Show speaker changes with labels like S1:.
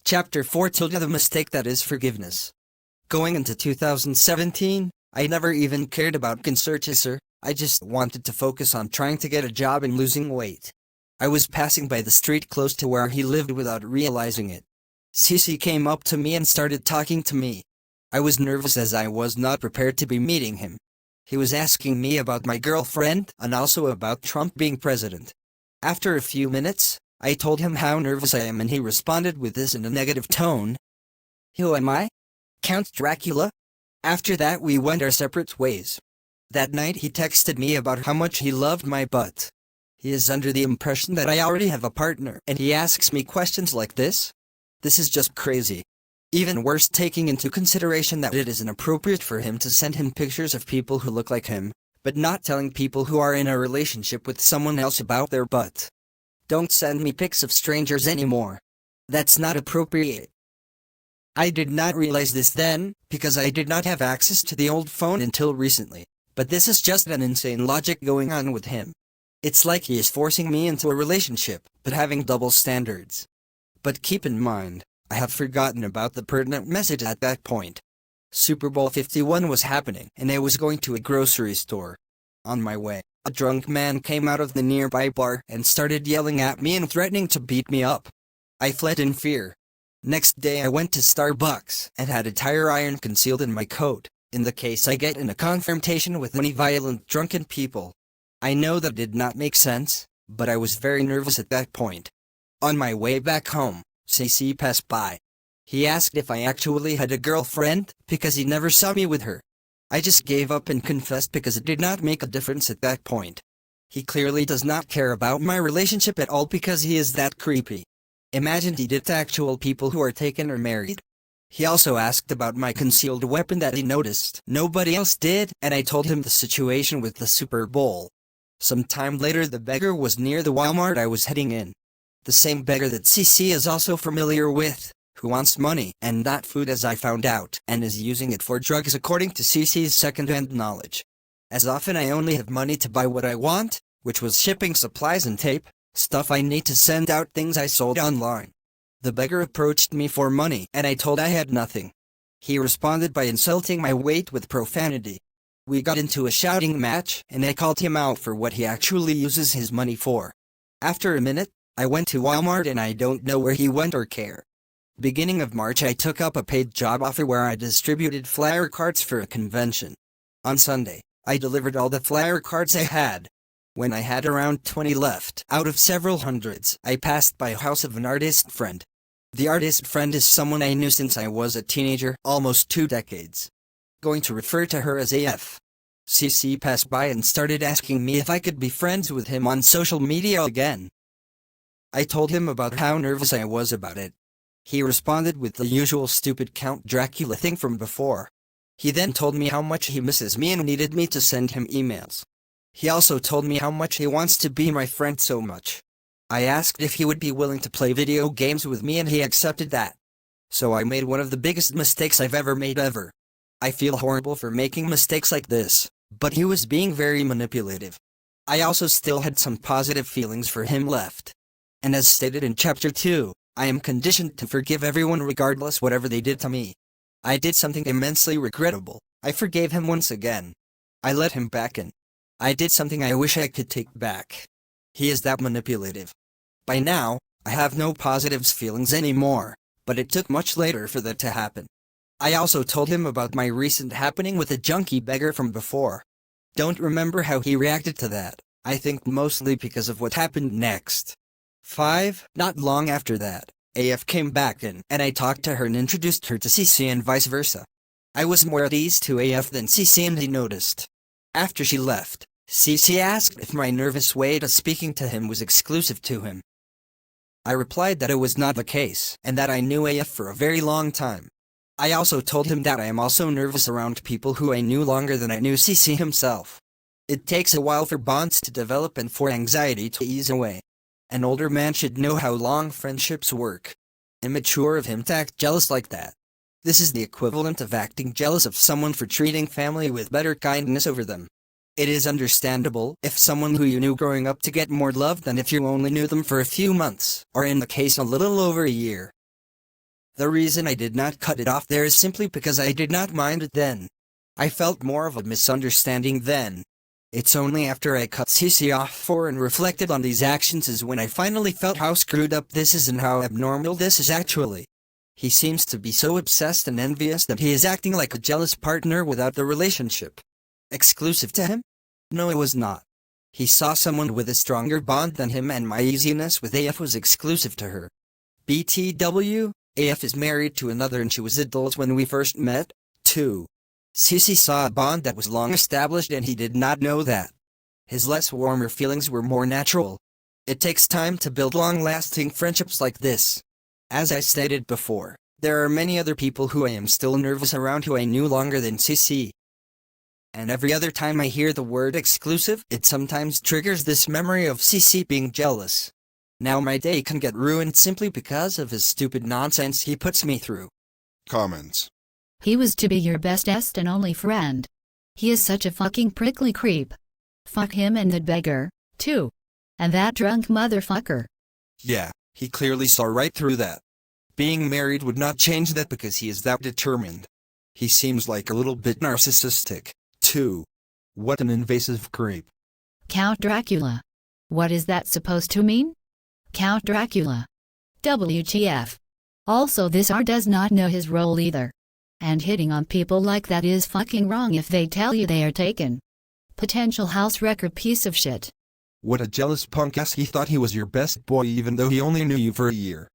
S1: Chapter 4 Tilda the Mistake That Is Forgiveness. Going into 2017, I never even cared about CancerChaser. I just wanted to focus on trying to get a job and losing weight. I was passing by the street close to where he lived without realizing it. CC came up to me and started talking to me. I was nervous as I was not prepared to be meeting him. He was asking me about my girlfriend and also about Trump being president. After a few minutes, I told him how nervous I am and he responded with this in a negative tone. "Who am I? Count Dracula?" After that we went our separate ways. That night he texted me about how much he loved my butt. He is under the impression that I already have a partner and he asks me questions like this? This is just crazy. Even worse, taking into consideration that it is inappropriate for him to send him pictures of people who look like him, but not telling people who are in a relationship with someone else about their butt. Don't send me pics of strangers anymore. That's not appropriate. I did not realize this then, because I did not have access to the old phone until recently, but this is just an insane logic going on with him. It's like he is forcing me into a relationship, but having double standards. But keep in mind, I have forgotten about the pertinent message at that point. Super Bowl 51 was happening, and I was going to a grocery store. On my way, a drunk man came out of the nearby bar and started yelling at me and threatening to beat me up. I fled in fear. Next day I went to Starbucks and had a tire iron concealed in my coat, in the case I get in a confrontation with any violent drunken people. I know that did not make sense, but I was very nervous at that point. On my way back home, CC passed by. He asked if I actually had a girlfriend, because he never saw me with her. I just gave up and confessed because it did not make a difference at that point. He clearly does not care about my relationship at all because he is that creepy. Imagine he did to actual people who are taken or married. He also asked about my concealed weapon that he noticed nobody else did, and I told him the situation with the Super Bowl. Some time later the beggar was near the Walmart I was heading in. The same beggar that CC is also familiar with, who wants money and not food as I found out, and is using it for drugs according to CC's second-hand knowledge. As often I only have money to buy what I want, which was shipping supplies and tape, stuff I need to send out things I sold online. The beggar approached me for money and I told I had nothing. He responded by insulting my weight with profanity. We got into a shouting match and I called him out for what he actually uses his money for. After a minute, I went to Walmart and I don't know where he went or care. Beginning of March I took up a paid job offer where I distributed flyer cards for a convention. On Sunday, I delivered all the flyer cards I had. When I had around 20 left out of several hundreds, I passed by a house of an artist friend. The artist friend is someone I knew since I was a teenager, almost 2 decades. Going to refer to her as AF. CC passed by and started asking me if I could be friends with him on social media again. I told him about how nervous I was about it. He responded with the usual stupid Count Dracula thing from before. He then told me how much he misses me and needed me to send him emails. He also told me how much he wants to be my friend so much. I asked if he would be willing to play video games with me and he accepted that. So I made one of the biggest mistakes I've ever made ever. I feel horrible for making mistakes like this, but he was being very manipulative. I also still had some positive feelings for him left. And as stated in Chapter 2, I am conditioned to forgive everyone regardless whatever they did to me. I did something immensely regrettable. I forgave him once again. I let him back in. I did something I wish I could take back. He is that manipulative. By now, I have no positives feelings anymore, but it took much later for that to happen. I also told him about my recent happening with the junkie beggar from before. Don't remember how he reacted to that, I think mostly because of what happened next. 5. Not long after that, AF came back in, and I talked to her and introduced her to CC and vice versa. I was more at ease to AF than CC and he noticed. After she left, CC asked if my nervous way to speaking to him was exclusive to him. I replied that it was not the case, and that I knew AF for a very long time. I also told him that I am also nervous around people who I knew longer than I knew CC himself. It takes a while for bonds to develop and for anxiety to ease away. An older man should know how long friendships work. Immature of him to act jealous like that. This is the equivalent of acting jealous of someone for treating family with better kindness over them. It is understandable if someone who you knew growing up to get more love than if you only knew them for a few months, or in the case a little over a year. The reason I did not cut it off there is simply because I did not mind it then. I felt more of a misunderstanding then. It's only after I cut CC off for and reflected on these actions is when I finally felt how screwed up this is and how abnormal this is actually. He seems to be so obsessed and envious that he is acting like a jealous partner without the relationship. Exclusive to him? No, it was not. He saw someone with a stronger bond than him, and my easiness with AF was exclusive to her. BTW, AF is married to another and she was adult when we first met, too. CC saw a bond that was long established and he did not know that. His less warmer feelings were more natural. It takes time to build long-lasting friendships like this. As I stated before, there are many other people who I am still nervous around who I knew longer than CC. And every other time I hear the word exclusive, it sometimes triggers this memory of CC being jealous. Now my day can get ruined simply because of his stupid nonsense he puts me through.
S2: Comments.
S3: He was to be your bestest and only friend. He is such a fucking prickly creep. Fuck him and that beggar, too. And that drunk motherfucker.
S1: Yeah, he clearly saw right through that. Being married would not change that because he is that determined. He seems like a little bit narcissistic, too. What an invasive creep.
S3: Count Dracula. What is that supposed to mean? Count Dracula. WTF. Also, this R does not know his role either. And hitting on people like that is fucking wrong if they tell you they are taken. Potential house wrecker piece of shit.
S1: What a jealous punk ass, he thought he was your best boy even though he only knew you for a year.